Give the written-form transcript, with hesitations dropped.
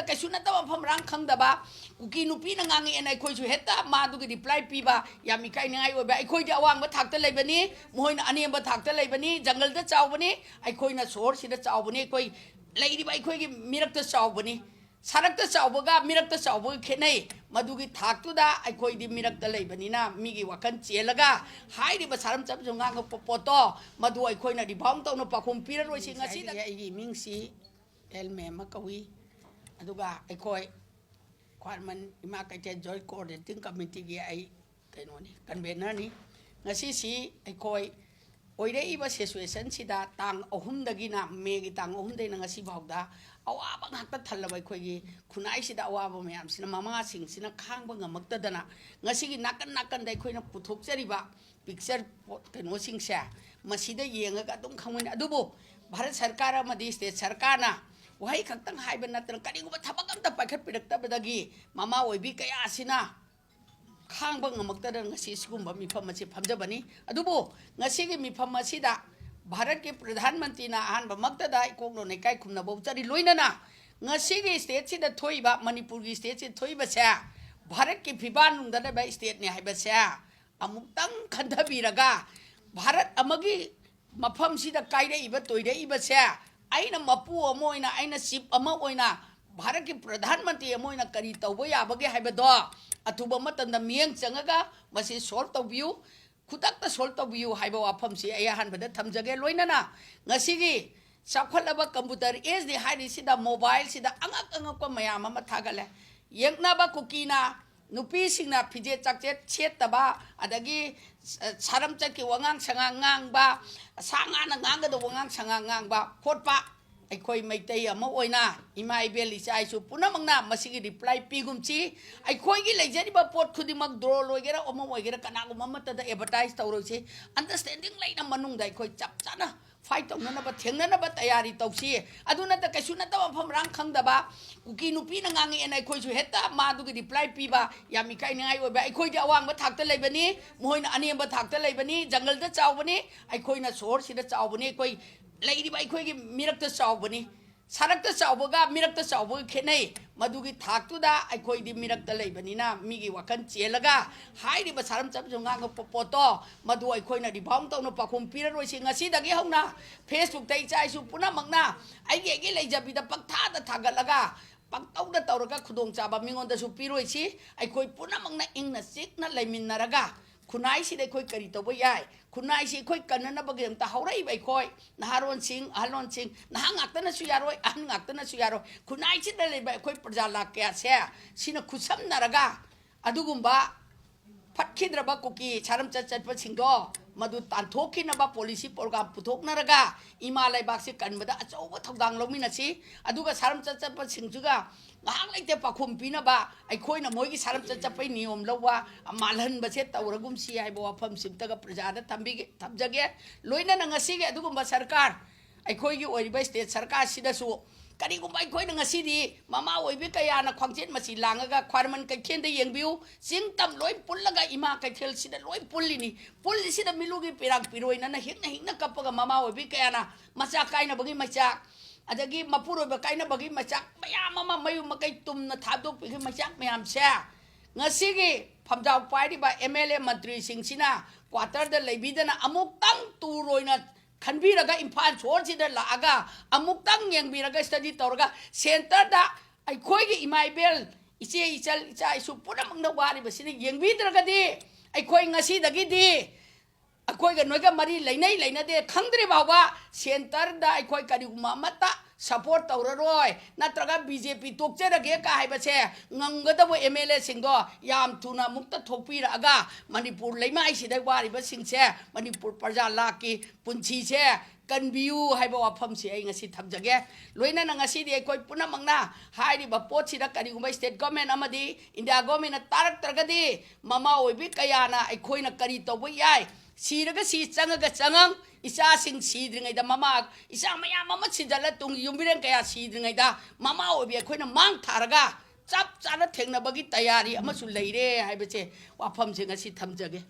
कैसु नतब मफम रांग खंगदबा cookie नुपी न ngangi en akhoi heta madu gi reply piba yami kai ngai oba akhoi di awang ba thakta leibani moina ani ba thakta leibani jungle da chawbani akhoi na sor sida chawbani koi leiri ba akhoi gi mirak ta chawbani sarak ta chawbaga mirak ta chawbaga khenai madu gi thaktu da akhoi di mirak ta leibani na mi gi wakan chelaga hai ri ba saram chap jonga ga poto madu akhoi na di bang taw no pakhum pira roi si ngasi da gi ming si elme ma kawi aduga akhoi Kwarman ima kaje joy coordinating committee gi ai kainoni convener ni ngasi si aikoi oire iba situation sida tang ohum dagi na me gi tang ohum de na ngasi bawda awa ba ngakta thallaba khoi gi khunai sida awa ba mayam sina mama sing sina khang ba ngamakta dana ngasi gi nakan dai khoi na puthok chari ba picture kaino sing sa masida yenga ga dum khangwen adubo bharat sarkar amadi state sarkar na wahai khantang haiba natran kaniguba thabak amta paikhat piraktabadagi mama oibi kaya asina khangba ngamakta ngasi sigumba mifam asi phamjabani adubo ngasi gi mifam asida bharat ke pradhan mantri na ahanba maktada ikongno ne kai khumna bauchari loinana ngasi gi state sida thoiba manipur gi state si thoiba sa bharat ke phiban nungda ba state ne haiba sa amuktang khandhabiraga bharat amagi mafam sida kaire iba toire iba sa aina mapu amoina aina sip ama oina bharat ki pradhan mantri amoina kari tawbo yabage haibado athuba matanda mieng changaga masi solve tawbiu khutakta solve tawbiu haiba wafam si aya hanbada thamjage loinana ngasi gi sakhalaba computer is the high sida mobile sida angak ko mayam ama thagale yengna ba kukina nupi singna phije chakche chetaba adagi saram chaki wangang sangang ba sanga na ngang da wangang sangang ba khotpa aikoi maitai ama oina ima ibel isai su punamangna masigi reply pigumchi aikoi gi leijari ba pot khudi mak dro loigera omo oigera kana gum mamata da advertise tawrosi understanding laina manung dai khoi chap chana fight tawna na ba thengna na ba tayari tawsi aduna ta kaisu na ta pham rang khangdaba kuki nupi na ngangi en aikoi su heta madu gi reply piba yami kai ngai oba aikoi di awang ba thakta leibani moina ani ba thakta leibani jungle da chawbani aikoi na sor sida chawbani koi leiri ba aikoi gi mirak ta chawbani sarak ta chawbaga mirak ta chawbaga khenai madu gi thaktu da aikoi di mirak ta leibani na mi gi wakan chelaga hai ri ba saram chap jonga ga poto madu aikoi na di bang taw no pakhum pira roi si ngasi dagi hauna Facebook tai chai su puna mangna ai gi leijabi da paktha da thagalaga pangtaw da tawraga khudong chaba mingon da su piroi si aikoi puna mangna ingna sikna leiminaraga khunai si de khoi kari tawbo yai khunai si khoi kanana bagem ta haurai bai khoi naharon sing ahalon sing nahang aktana su yaroi an aktana su yaro khunai si de bai khoi praja la kya se sina khusam naraga adugumba phatkidraba kuki charam chat pa singdo madu tanthokina ba policy program puthoknaraga imalai baksi kanbada achoba thogdang lomina si aduga charam chat pa singjuga ngahang laite pakhum pina ba aikhoi na moi gi saram chat pai niyom lawa malhan ba se tawragum si ai bo afam simtaga prajada thambi ge thabjage loina na ngasi ge adugumba sarkar aikhoi gi ori ba state sarkar sida su kari gum bai khoi na ngasi di mama oi bi kaya na khwangchen masi langaga khwarman ka khen de yengbiu sing tam loi pullaga ima ka khel sida loi pullini pulli sida milugi pirang piroi na hingna kapaga mama oi bi kaya na macha kai na bagi macha adagi mapuro ba kaina bagi machak mayam ama mayu makai tumna thadok bi machak mayam se ngasi gi phamjaw paidi ba MLA mantri singsina quarter da leibidana amuk tang tu roina khanbiraga imphal chor sida laaga amuk tang yengbiraga study torga center da ai khoi gi imaibel iche ichal icha isu punamangna wari basini yengbidraga di ai khoi ngasi dagi di akoi ga noiga mari leina de khangdre bawa center da akoi kari mata support tawraroi natraga BJP tokcherage ka haibase ngamgadabo MLA singdo yam tuna mukta thokpira aga manipur leimai sida wari ba singse manipur praja laki punchi se kanbiu haiba wafam si ai ngasi thamjage loina na ngasi di akoi punamangna hairi ba pot sida kari gumba state government amadi India government tarak targadi mama oibi kayana akoi na kari tawbo yai siraga si changaga changang isa sing sidringai da mama isa maya mama sidala tung yumbiren kaya sidringai da mama obi akhoi na mang tharaga chap chana thengna bagi tayari amasu leire haibache wafam singa si thamjage